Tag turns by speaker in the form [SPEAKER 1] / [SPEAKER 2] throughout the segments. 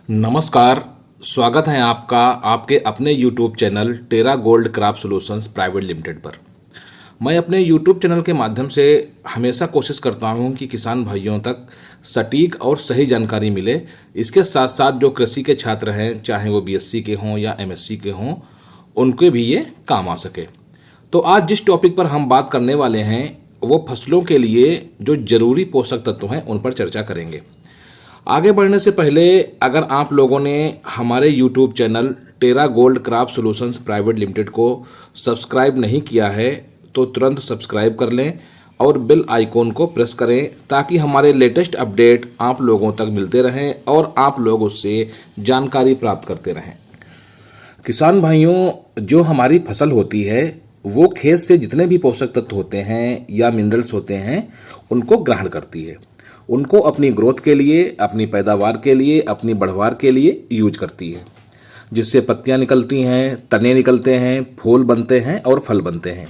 [SPEAKER 1] नमस्कार। स्वागत है आपका आपके अपने YouTube channel Terra Gold crop solutions private limited पर। मैं अपने YouTube चैनल के माध्यम से हमेशा कोशिश करता हूं कि किसान भाइयों तक सटीक और सही जानकारी मिले। इसके साथ साथ जो कृषि के छात्र हैं, चाहे वो BSc के हों या MSc के हों, उनके भी ये काम आ सके। तो आज जिस टॉपिक पर हम बात करने वाले हैं वो फसलों के लिए जो जरूरी पोषक तत्व हैं उन पर चर्चा करेंगे। आगे बढ़ने से पहले अगर आप लोगों ने हमारे YouTube channel Terra Gold crop solutions private limited को सब्सक्राइब नहीं किया है तो तुरंत सब्सक्राइब कर लें और बेल आइकॉन को प्रेस करें ताकि हमारे लेटेस्ट अपडेट आप लोगों तक मिलते रहें और आप लोग उससे जानकारी प्राप्त करते रहें। किसान भाइयों, जो हमारी फसल होती है वो खेत से जितने भी पोषक तत्व होते हैं या मिनरल्स होते हैं उनको ग्रहण करती है। उनको अपनी ग्रोथ के लिए, अपनी पैदावार के लिए, अपनी बढ़वार के लिए यूज करती है, जिससे पत्तियां निकलती हैं, तने निकलते हैं, फूल बनते हैं और फल बनते हैं।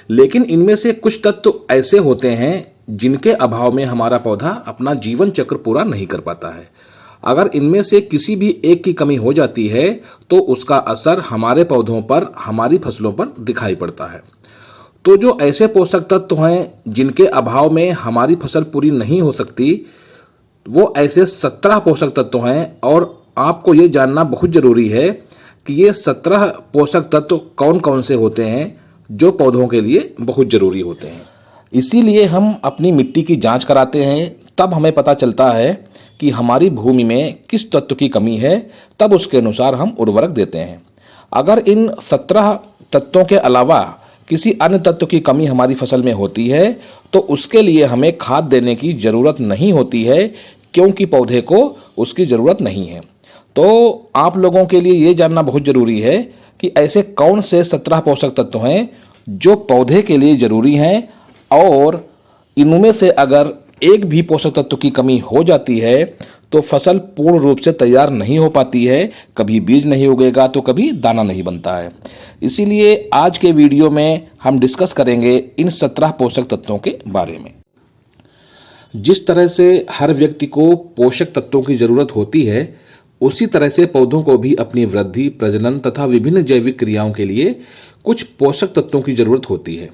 [SPEAKER 1] लेकिन इनमें से कुछ तत्व ऐसे होते हैं जिनके अभाव में हमारा पौधा अपना जीवन चक्र पूरा नहीं कर पाता है। अगर इनमें से किसी भी एक की कमी हो जाती है तो उसका असर हमारे पौधों पर, हमारी फसलों पर दिखाई पड़ता है। तो जो ऐसे पोषक तत्व हैं जिनके अभाव में हमारी फसल पूरी नहीं हो सकती, वो ऐसे 17 पोषक तत्व हैं और आपको ये जानना बहुत ज़रूरी है कि ये 17 पोषक तत्व कौन कौन से होते हैं जो पौधों के लिए बहुत ज़रूरी होते हैं। इसीलिए हम अपनी मिट्टी की जांच कराते हैं, तब हमें पता चलता है कि हमारी भूमि में किस तत्व की कमी है, तब उसके अनुसार हम उर्वरक देते हैं। अगर इन 17 तत्वों के अलावा किसी अन्य तत्व की कमी हमारी फसल में होती है तो उसके लिए हमें खाद देने की ज़रूरत नहीं होती है, क्योंकि पौधे को उसकी ज़रूरत नहीं है। तो आप लोगों के लिए ये जानना बहुत ज़रूरी है कि ऐसे कौन से 17 पोषक तत्व हैं जो पौधे के लिए ज़रूरी हैं, और इनमें से अगर एक भी पोषक तत्व की कमी हो जाती है तो फसल पूर्ण रूप से तैयार नहीं हो पाती है। कभी बीज नहीं उगेगा तो कभी दाना नहीं बनता है। इसीलिए आज के वीडियो में हम डिस्कस करेंगे इन 17 पोषक तत्वों के बारे में। जिस तरह से हर व्यक्ति को पोषक तत्वों की जरूरत होती है, उसी तरह से पौधों को भी अपनी वृद्धि, प्रजनन तथा विभिन्न जैविक क्रियाओं के लिए कुछ पोषक तत्वों की जरूरत होती है।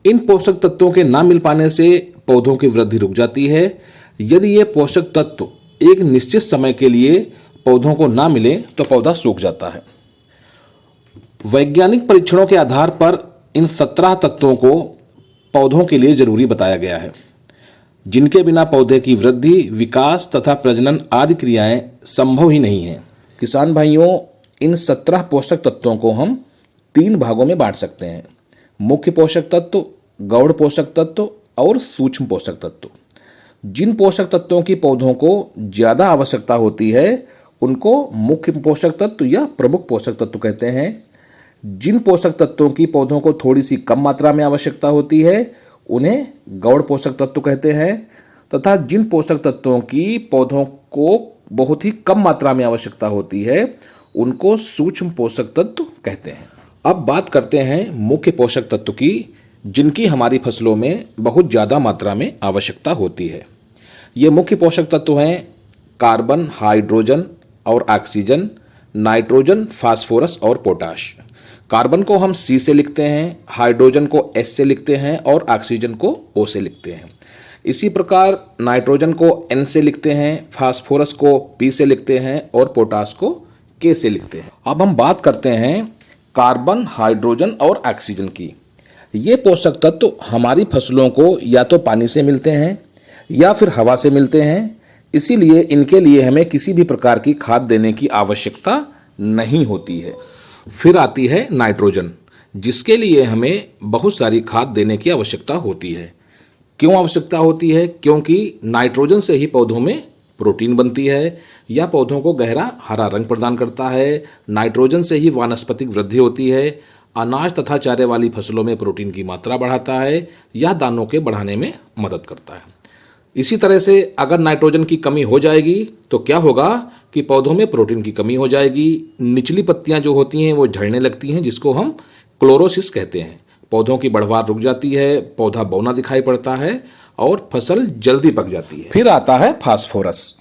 [SPEAKER 1] इन पोषक तत्वों के ना मिल पाने से पौधों की वृद्धि रुक जाती है। यदि ये पोषक तत्व एक निश्चित समय के लिए पौधों को ना मिले तो पौधा सूख जाता है। वैज्ञानिक परीक्षणों के आधार पर इन 17 तत्वों को पौधों के लिए जरूरी बताया गया है, जिनके बिना पौधे की वृद्धि, विकास तथा प्रजनन आदि क्रियाएं संभव ही नहीं है। किसान भाइयों, इन 17 पोषक तत्वों को हम 3 भागों में बांट सकते हैं: मुख्य पोषक तत्व, गौण पोषक तत्व और सूक्ष्म पोषक तत्व। जिन पोषक तत्वों की पौधों को ज़्यादा आवश्यकता होती है उनको मुख्य पोषक तत्व या प्रमुख पोषक तत्व कहते हैं। जिन पोषक तत्वों की पौधों को थोड़ी सी कम मात्रा में आवश्यकता होती है उन्हें गौण पोषक तत्व कहते हैं, तथा जिन पोषक तत्वों की पौधों को बहुत ही कम मात्रा में आवश्यकता होती है उनको सूक्ष्म पोषक तत्व कहते हैं। अब बात करते हैं मुख्य पोषक तत्व की, जिनकी हमारी फसलों में बहुत ज़्यादा मात्रा में आवश्यकता होती है। ये मुख्य पोषक तत्व हैं कार्बन, हाइड्रोजन और ऑक्सीजन, नाइट्रोजन, फास्फोरस और पोटाश। कार्बन को हम C से लिखते हैं, हाइड्रोजन को S से लिखते हैं और ऑक्सीजन को O से लिखते हैं। इसी प्रकार नाइट्रोजन को N से लिखते हैं, फास्फोरस को P से लिखते हैं और पोटाश को K से लिखते हैं। अब हम बात करते हैं कार्बन, हाइड्रोजन और ऑक्सीजन की। ये पोषक तत्व हमारी फसलों को या तो पानी से मिलते हैं या फिर हवा से मिलते हैं, इसीलिए इनके लिए हमें किसी भी प्रकार की खाद देने की आवश्यकता नहीं होती है। फिर आती है नाइट्रोजन, जिसके लिए हमें बहुत सारी खाद देने की आवश्यकता होती है। क्यों आवश्यकता होती है? क्योंकि नाइट्रोजन से ही पौधों में प्रोटीन बनती है या पौधों को गहरा हरा रंग प्रदान करता है। नाइट्रोजन से ही वानस्पतिक वृद्धि होती है, अनाज तथा चारे वाली फसलों में प्रोटीन की मात्रा बढ़ाता है या दानों के बढ़ाने में मदद करता है। इसी तरह से अगर नाइट्रोजन की कमी हो जाएगी तो क्या होगा कि पौधों में प्रोटीन की कमी हो जाएगी। निचली पत्तियां जो होती हैं वो झड़ने लगती हैं, जिसको हम क्लोरोसिस कहते हैं। पौधों की बढ़वार रुक जाती है, पौधा बौना दिखाई पड़ता है और फसल जल्दी पक जाती है। फिर आता है फास्फोरस।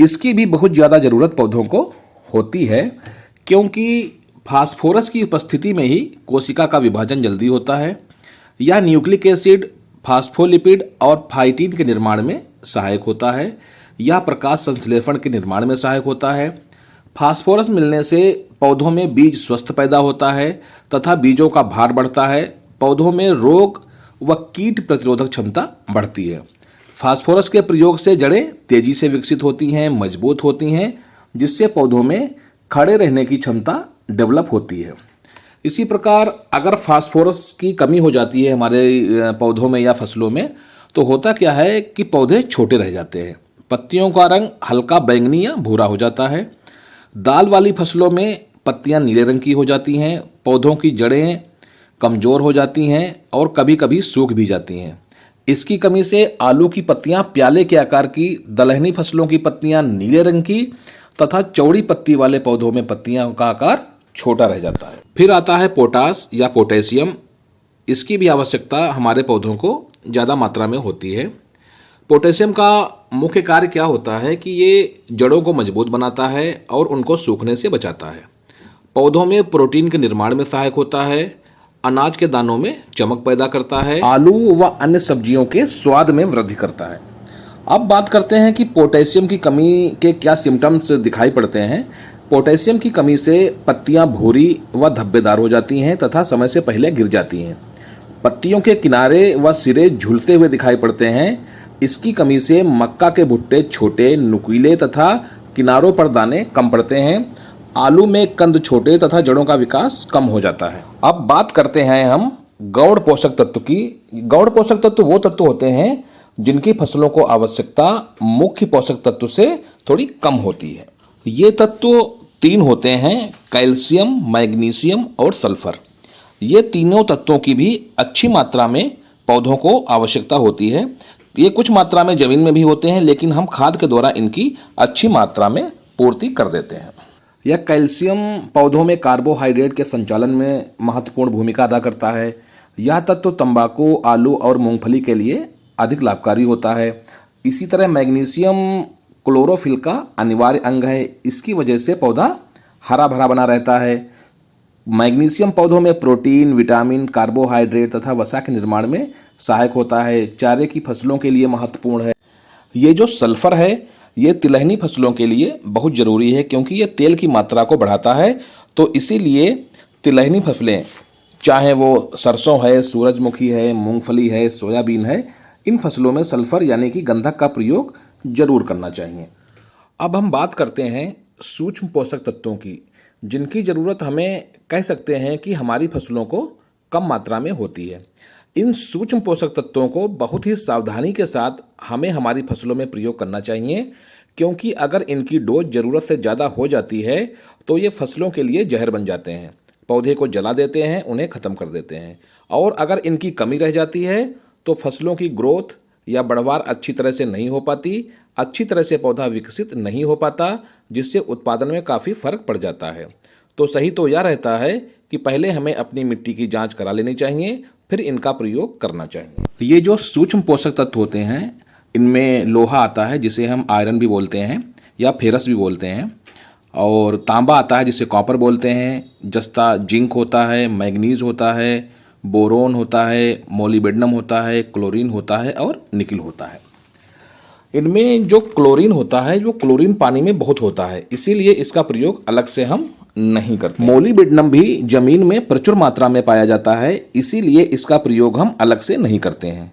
[SPEAKER 1] इसकी भी बहुत ज़्यादा ज़रूरत पौधों को होती है, क्योंकि फास्फोरस की उपस्थिति में ही कोशिका का विभाजन जल्दी होता है। यह न्यूक्लिक एसिड, फास्फोलिपिड और फाइटिन के निर्माण में सहायक होता है। यह प्रकाश संश्लेषण के निर्माण में सहायक होता है। फास्फोरस मिलने से पौधों में बीज स्वस्थ पैदा होता है तथा बीजों का भार बढ़ता है। पौधों में रोग व कीट प्रतिरोधक क्षमता बढ़ती है। फास्फोरस के प्रयोग से जड़ें तेजी से विकसित होती हैं, मजबूत होती हैं, जिससे पौधों में खड़े रहने की क्षमता डेवलप होती है। इसी प्रकार अगर फास्फोरस की कमी हो जाती है हमारे पौधों में या फसलों में, तो होता क्या है कि पौधे छोटे रह जाते हैं। पत्तियों का रंग हल्का बैंगनी या भूरा हो जाता है। दाल वाली फसलों में पत्तियां नीले रंग की हो जाती हैं। पौधों की जड़ें कमज़ोर हो जाती हैं और कभी कभी सूख भी जाती हैं। इसकी कमी से आलू की पत्तियां प्याले के आकार की, दलहनी फसलों की पत्तियां नीले रंग की तथा चौड़ी पत्ती वाले पौधों में पत्तियों का आकार छोटा रह जाता है। फिर आता है पोटास या पोटेशियम। इसकी भी आवश्यकता हमारे पौधों को ज़्यादा मात्रा में होती है। पोटेशियम का मुख्य कार्य क्या होता है कि ये जड़ों को मजबूत बनाता है और उनको सूखने से बचाता है। पौधों में प्रोटीन के निर्माण में सहायक होता है। अनाज के दानों में चमक पैदा करता है। आलू व अन्य सब्जियों के स्वाद में वृद्धि करता है। अब बात करते हैं कि पोटेशियम की कमी के क्या सिम्टम्स दिखाई पड़ते हैं। पोटेशियम की कमी से पत्तियां भूरी व धब्बेदार हो जाती हैं तथा समय से पहले गिर जाती हैं। पत्तियों के किनारे व सिरे झूलते हुए दिखाई पड़ते हैं। इसकी कमी से मक्का के भुट्टे छोटे, नुकीले तथा किनारों पर दाने कम पड़ते हैं। आलू में कंद छोटे तथा जड़ों का विकास कम हो जाता है। अब बात करते हैं हम गौण पोषक तत्व की। गौण पोषक तत्व वो तत्व होते हैं जिनकी फसलों को आवश्यकता मुख्य पोषक तत्व से थोड़ी कम होती है। ये तत्व 3 होते हैं: कैल्शियम, मैग्नीशियम और सल्फर। ये तीनों तत्वों की भी अच्छी मात्रा में पौधों को आवश्यकता होती है। ये कुछ मात्रा में जमीन में भी होते हैं, लेकिन हम खाद के द्वारा इनकी अच्छी मात्रा में पूर्ति कर देते हैं। यह कैल्शियम पौधों में कार्बोहाइड्रेट के संचालन में महत्वपूर्ण भूमिका अदा करता है। यह तत्व तंबाकू, आलू और मूंगफली के लिए अधिक लाभकारी होता है। इसी तरह मैग्नीशियम क्लोरोफिल का अनिवार्य अंग है। इसकी वजह से पौधा हरा भरा बना रहता है। मैग्नीशियम पौधों में प्रोटीन, विटामिन, कार्बोहाइड्रेट तथा वसा के निर्माण में सहायक होता है। चारे की फसलों के लिए महत्वपूर्ण है। ये जो सल्फर है ये तिलहनी फसलों के लिए बहुत ज़रूरी है, क्योंकि ये तेल की मात्रा को बढ़ाता है। तो इसीलिए तिलहनी फसलें, चाहे वो सरसों है, सूरजमुखी है, मूंगफली है, सोयाबीन है, इन फसलों में सल्फर यानी कि गंधक का प्रयोग जरूर करना चाहिए। अब हम बात करते हैं सूक्ष्म पोषक तत्वों की, जिनकी ज़रूरत हमें कह सकते हैं कि हमारी फसलों को कम मात्रा में होती है। इन सूक्ष्म पोषक तत्वों को बहुत ही सावधानी के साथ हमें हमारी फसलों में प्रयोग करना चाहिए, क्योंकि अगर इनकी डोज ज़रूरत से ज़्यादा हो जाती है तो ये फसलों के लिए जहर बन जाते हैं, पौधे को जला देते हैं, उन्हें ख़त्म कर देते हैं। और अगर इनकी कमी रह जाती है तो फसलों की ग्रोथ या बढ़वार अच्छी तरह से नहीं हो पाती, अच्छी तरह से पौधा विकसित नहीं हो पाता, जिससे उत्पादन में काफ़ी फर्क पड़ जाता है। तो सही तो यह रहता है कि पहले हमें अपनी मिट्टी की जांच करा लेनी चाहिए, फिर इनका प्रयोग करना चाहिए। ये जो सूक्ष्म पोषक तत्व होते हैं, इनमें लोहा आता है जिसे हम आयरन भी बोलते हैं या फेरस भी बोलते हैं, और तांबा आता है जिसे कॉपर बोलते हैं, जस्ता जिंक होता है, मैग्नीज होता है, बोरोन होता है, मोलिब्डेनम होता है, क्लोरीन होता है और निकिल होता है। इनमें जो क्लोरीन होता है वो क्लोरीन पानी में बहुत होता है, इसीलिए इसका प्रयोग अलग से हम नहीं करते। मोलिब्डेनम भी जमीन में प्रचुर मात्रा में पाया जाता है, इसीलिए इसका प्रयोग हम अलग से नहीं करते हैं।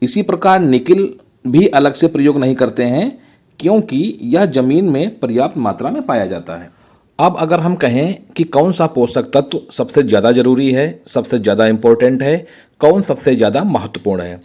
[SPEAKER 1] इसी प्रकार निकिल भी अलग से प्रयोग नहीं करते हैं, क्योंकि यह जमीन में पर्याप्त मात्रा में पाया जाता है। अब अगर हम कहें कि कौन सा पोषक तत्व सबसे ज़्यादा जरूरी है, सबसे ज़्यादा इम्पोर्टेंट है, कौन सबसे ज़्यादा महत्वपूर्ण है,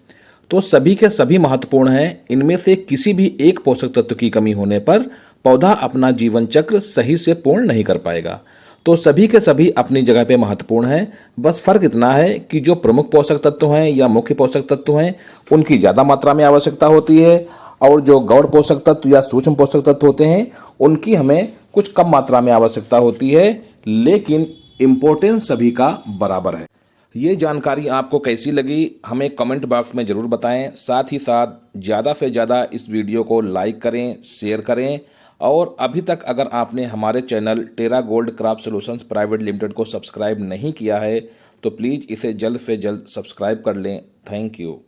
[SPEAKER 1] तो सभी के सभी महत्वपूर्ण हैं। इनमें से किसी भी एक पोषक तत्व की कमी होने पर पौधा अपना जीवन चक्र सही से पूर्ण नहीं कर पाएगा। तो सभी के सभी अपनी जगह पे महत्वपूर्ण हैं। बस फर्क इतना है कि जो प्रमुख पोषक तत्व हैं या मुख्य पोषक तत्व हैं उनकी ज़्यादा मात्रा में आवश्यकता होती है, और जो गौण पोषक तत्व या सूक्ष्म पोषक तत्व होते हैं उनकी हमें कुछ कम मात्रा में आवश्यकता होती है, लेकिन इम्पोर्टेंस सभी का बराबर है। ये जानकारी आपको कैसी लगी हमें कमेंट बॉक्स में ज़रूर बताएं। साथ ही साथ ज़्यादा से ज़्यादा इस वीडियो को लाइक करें, शेयर करें और अभी तक अगर आपने हमारे channel Terra Gold craft solutions private limited को सब्सक्राइब नहीं किया है तो प्लीज़ इसे जल्द से जल्द सब्सक्राइब कर लें। Thank you.